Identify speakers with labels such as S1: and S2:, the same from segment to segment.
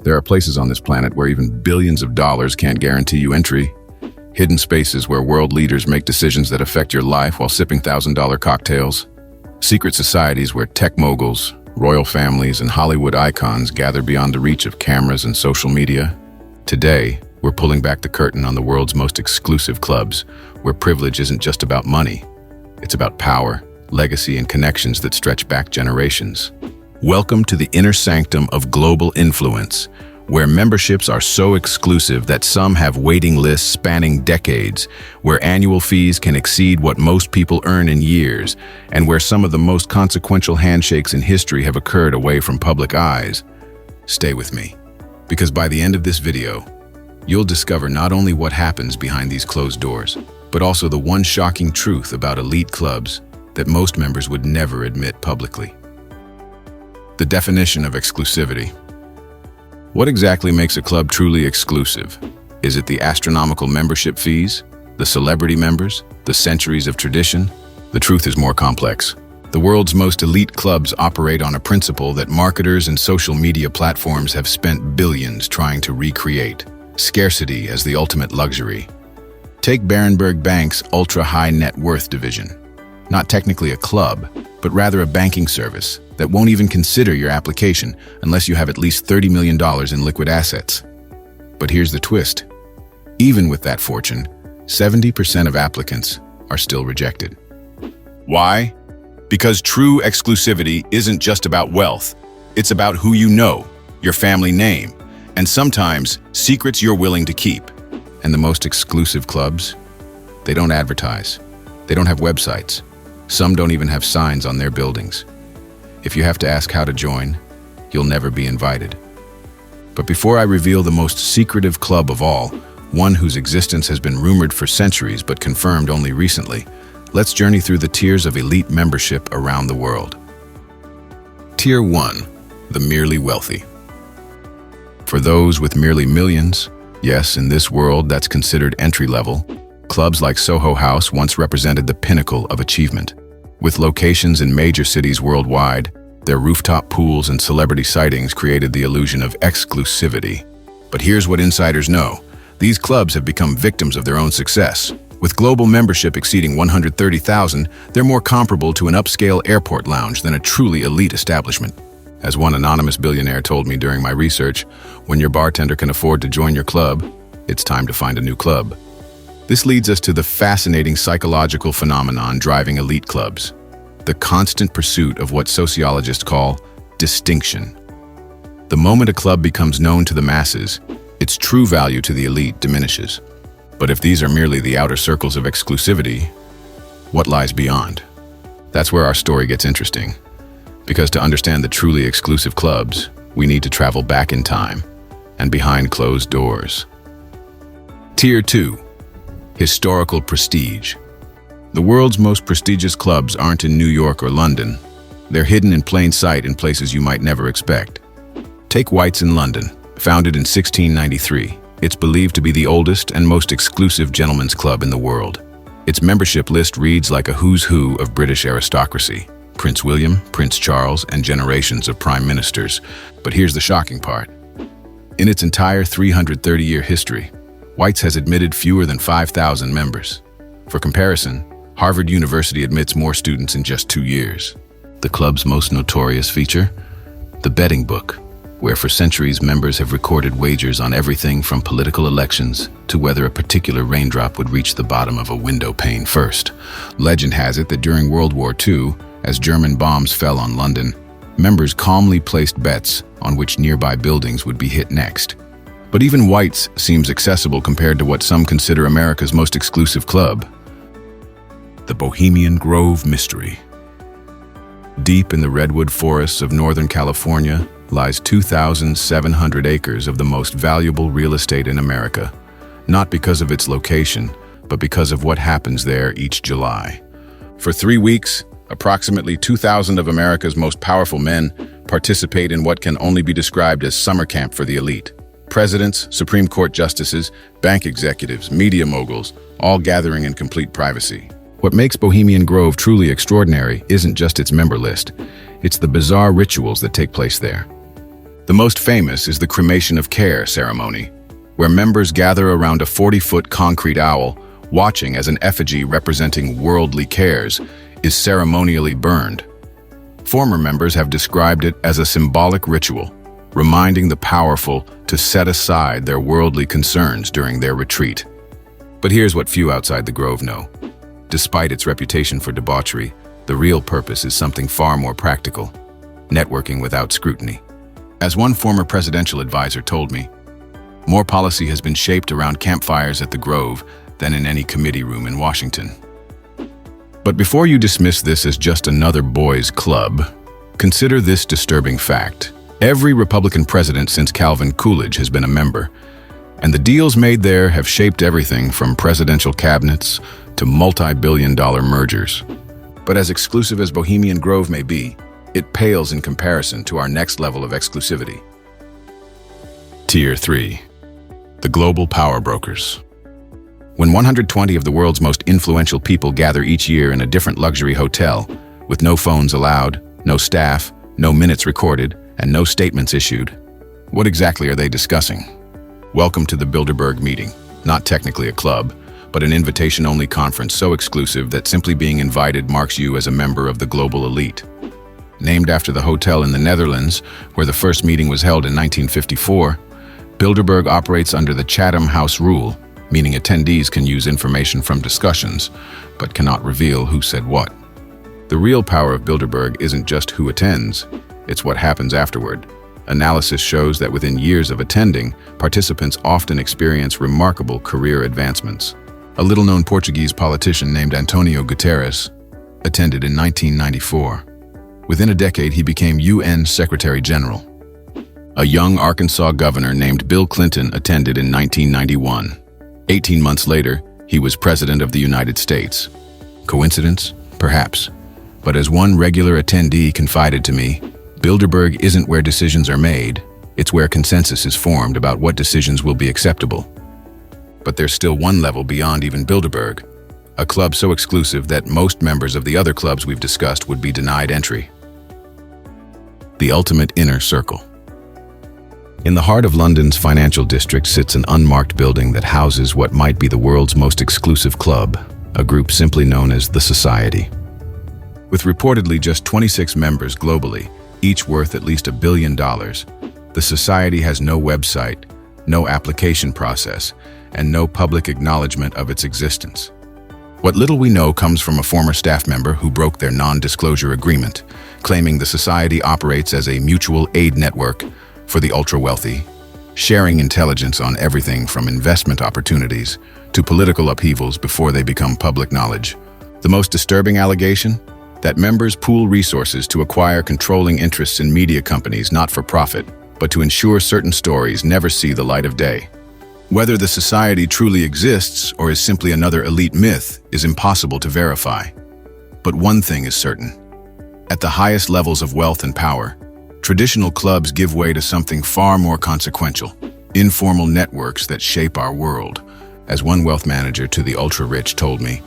S1: There are places on this planet where even billions of dollars can't guarantee you entry. Hidden spaces where world leaders make decisions that affect your life while sipping $1,000 cocktails. Secret societies where tech moguls, royal families, and Hollywood icons gather beyond the reach of cameras and social media. Today, we're pulling back the curtain on the world's most exclusive clubs, where privilege isn't just about money. It's about power, legacy, and connections that stretch back generations. Welcome to the inner sanctum of global influence, where memberships are so exclusive that some have waiting lists spanning decades, where annual fees can exceed what most people earn in years, and where some of the most consequential handshakes in history have occurred away from public eyes. Stay with me, because by the end of this video, you'll discover not only what happens behind these closed doors, but also the one shocking truth about elite clubs that most members would never admit publicly. The definition of exclusivity. What exactly makes a club truly exclusive? Is it the astronomical membership fees? The celebrity members? The centuries of tradition? The truth is more complex. The world's most elite clubs operate on a principle that marketers and social media platforms have spent billions trying to recreate: scarcity as the ultimate luxury. Take Berenberg Bank's ultra-high net worth division. Not technically a club, but rather a banking service that won't even consider your application unless you have at least $30 million in liquid assets. But here's the twist. Even with that fortune, 70% of applicants are still rejected. Why? Because true exclusivity isn't just about wealth. It's about who you know, your family name, and sometimes secrets you're willing to keep. And the most exclusive clubs? They don't advertise. They don't have websites. Some don't even have signs on their buildings. If you have to ask how to join, you'll never be invited. But before I reveal the most secretive club of all, one whose existence has been rumored for centuries but confirmed only recently, let's journey through the tiers of elite membership around the world. Tier 1, the merely wealthy. For those with merely millions, yes, in this world that's considered entry-level, clubs like Soho House once represented the pinnacle of achievement. With locations in major cities worldwide, their rooftop pools and celebrity sightings created the illusion of exclusivity. But here's what insiders know. These clubs have become victims of their own success. With global membership exceeding 130,000, they're more comparable to an upscale airport lounge than a truly elite establishment. As one anonymous billionaire told me during my research, when your bartender can afford to join your club, it's time to find a new club. This leads us to the fascinating psychological phenomenon driving elite clubs: the constant pursuit of what sociologists call distinction. The moment a club becomes known to the masses, its true value to the elite diminishes. But if these are merely the outer circles of exclusivity, what lies beyond? That's where our story gets interesting. Because to understand the truly exclusive clubs, we need to travel back in time and behind closed doors. Tier 2. Historical prestige. The world's most prestigious clubs aren't in New York or London. They're hidden in plain sight in places you might never expect. Take White's in London. Founded in 1693, it's believed to be the oldest and most exclusive gentlemen's club in the world. Its membership list reads like a who's who of British aristocracy: Prince William, Prince Charles, and generations of prime ministers. But here's the shocking part. In its entire 330-year history, White's has admitted fewer than 5,000 members. For comparison, Harvard University admits more students in just 2 years. The club's most notorious feature? The betting book, where for centuries members have recorded wagers on everything from political elections to whether a particular raindrop would reach the bottom of a window pane first. Legend has it that during World War II, as German bombs fell on London, members calmly placed bets on which nearby buildings would be hit next. But even White's seems accessible compared to what some consider America's most exclusive club: the Bohemian Grove Mystery. Deep in the redwood forests of Northern California lies 2,700 acres of the most valuable real estate in America, not because of its location, but because of what happens there each July. For 3 weeks, approximately 2,000 of America's most powerful men participate in what can only be described as summer camp for the elite. Presidents, Supreme Court justices, bank executives, media moguls, all gathering in complete privacy. What makes Bohemian Grove truly extraordinary isn't just its member list, it's the bizarre rituals that take place there. The most famous is the cremation of care ceremony, where members gather around a 40-foot concrete owl, watching as an effigy representing worldly cares is ceremonially burned. Former members have described it as a symbolic ritual, reminding the powerful to set aside their worldly concerns during their retreat. But here's what few outside the Grove know. Despite its reputation for debauchery, the real purpose is something far more practical: networking without scrutiny. As one former presidential advisor told me, more policy has been shaped around campfires at the Grove than in any committee room in Washington. But before you dismiss this as just another boys' club, consider this disturbing fact. Every Republican president since Calvin Coolidge has been a member, and the deals made there have shaped everything from presidential cabinets to multi-billion-dollar mergers. But as exclusive as Bohemian Grove may be, it pales in comparison to our next level of exclusivity. Tier 3. The global power brokers. When 120 of the world's most influential people gather each year in a different luxury hotel, with no phones allowed, no staff, no minutes recorded, and no statements issued, what exactly are they discussing? Welcome to the Bilderberg meeting, not technically a club, but an invitation-only conference so exclusive that simply being invited marks you as a member of the global elite. Named after the hotel in the Netherlands, where the first meeting was held in 1954, Bilderberg operates under the Chatham House rule, meaning attendees can use information from discussions, but cannot reveal who said what. The real power of Bilderberg isn't just who attends, it's what happens afterward. Analysis shows that within years of attending, participants often experience remarkable career advancements. A little-known Portuguese politician named Antonio Guterres attended in 1994. Within a decade, he became UN Secretary General. A young Arkansas governor named Bill Clinton attended in 1991. 18 months later, he was President of the United States. Coincidence? Perhaps. But as one regular attendee confided to me, Bilderberg isn't where decisions are made, it's where consensus is formed about what decisions will be acceptable. But there's still one level beyond even Bilderberg, a club so exclusive that most members of the other clubs we've discussed would be denied entry. The ultimate inner circle. In the heart of London's financial district sits an unmarked building that houses what might be the world's most exclusive club, a group simply known as the Society. With reportedly just 26 members globally, each worth at least $1 billion, the Society has no website, no application process, and no public acknowledgement of its existence. What little we know comes from a former staff member who broke their non-disclosure agreement, claiming the Society operates as a mutual aid network for the ultra-wealthy, sharing intelligence on everything from investment opportunities to political upheavals before they become public knowledge. The most disturbing allegation? That members pool resources to acquire controlling interests in media companies not for profit, but to ensure certain stories never see the light of day. Whether the Society truly exists or is simply another elite myth is impossible to verify. But one thing is certain. At the highest levels of wealth and power, traditional clubs give way to something far more consequential: informal networks that shape our world. As one wealth manager to the ultra-rich told me,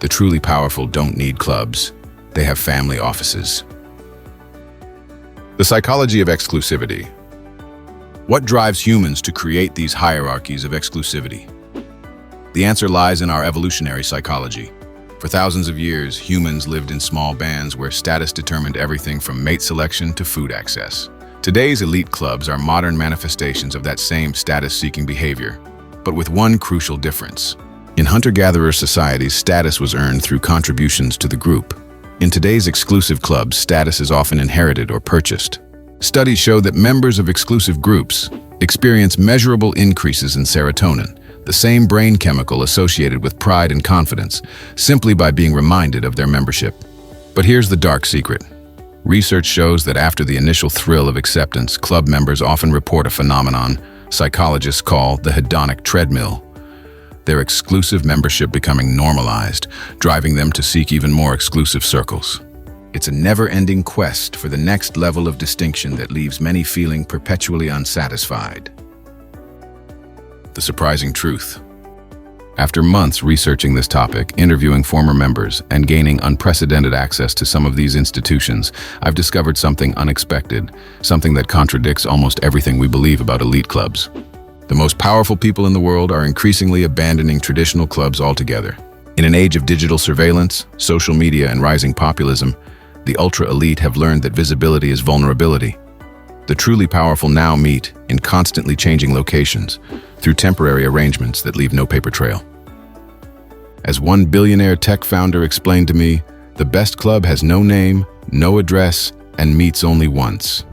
S1: the truly powerful don't need clubs. They have family offices. The psychology of exclusivity. What drives humans to create these hierarchies of exclusivity? The answer lies in our evolutionary psychology. For thousands of years, humans lived in small bands where status determined everything from mate selection to food access. Today's elite clubs are modern manifestations of that same status-seeking behavior, but with one crucial difference. In hunter-gatherer societies, status was earned through contributions to the group. In today's exclusive clubs, status is often inherited or purchased. Studies show that members of exclusive groups experience measurable increases in serotonin, the same brain chemical associated with pride and confidence, simply by being reminded of their membership. But here's the dark secret. Research shows that after the initial thrill of acceptance, club members often report a phenomenon psychologists call the hedonic treadmill. Their exclusive membership becoming normalized, driving them to seek even more exclusive circles. It's a never-ending quest for the next level of distinction that leaves many feeling perpetually unsatisfied. The surprising truth. After months researching this topic, interviewing former members, and gaining unprecedented access to some of these institutions, I've discovered something unexpected, something that contradicts almost everything we believe about elite clubs. The most powerful people in the world are increasingly abandoning traditional clubs altogether. In an age of digital surveillance, social media, and rising populism, the ultra-elite have learned that visibility is vulnerability. The truly powerful now meet in constantly changing locations through temporary arrangements that leave no paper trail. As one billionaire tech founder explained to me, the best club has no name, no address, and meets only once.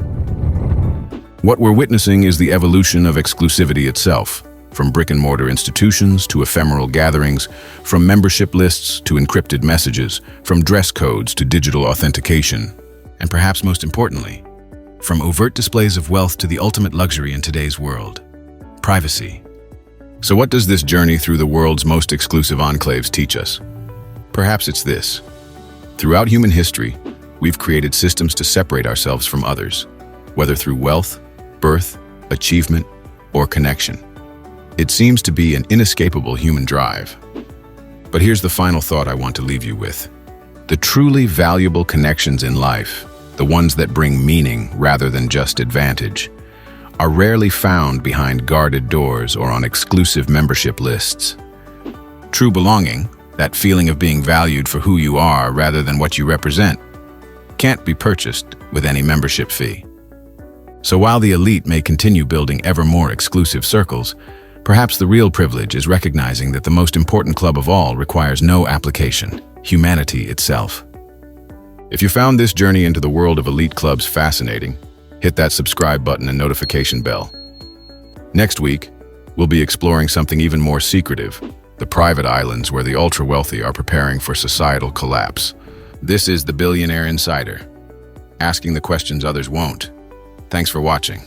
S1: What we're witnessing is the evolution of exclusivity itself, from brick-and-mortar institutions to ephemeral gatherings, from membership lists to encrypted messages, from dress codes to digital authentication, and perhaps most importantly, from overt displays of wealth to the ultimate luxury in today's world: privacy. So what does this journey through the world's most exclusive enclaves teach us? Perhaps it's this. Throughout human history, we've created systems to separate ourselves from others, whether through wealth, birth, achievement, or connection. It seems to be an inescapable human drive. But here's the final thought I want to leave you with. The truly valuable connections in life, the ones that bring meaning rather than just advantage, are rarely found behind guarded doors or on exclusive membership lists. True belonging, that feeling of being valued for who you are rather than what you represent, can't be purchased with any membership fee. So while the elite may continue building ever more exclusive circles, perhaps the real privilege is recognizing that the most important club of all requires no application: humanity itself. If you found this journey into the world of elite clubs fascinating, hit that subscribe button and notification bell. Next week, we'll be exploring something even more secretive: the private islands where the ultra-wealthy are preparing for societal collapse. This is the Billionaire Insider, asking the questions others won't. Thanks for watching.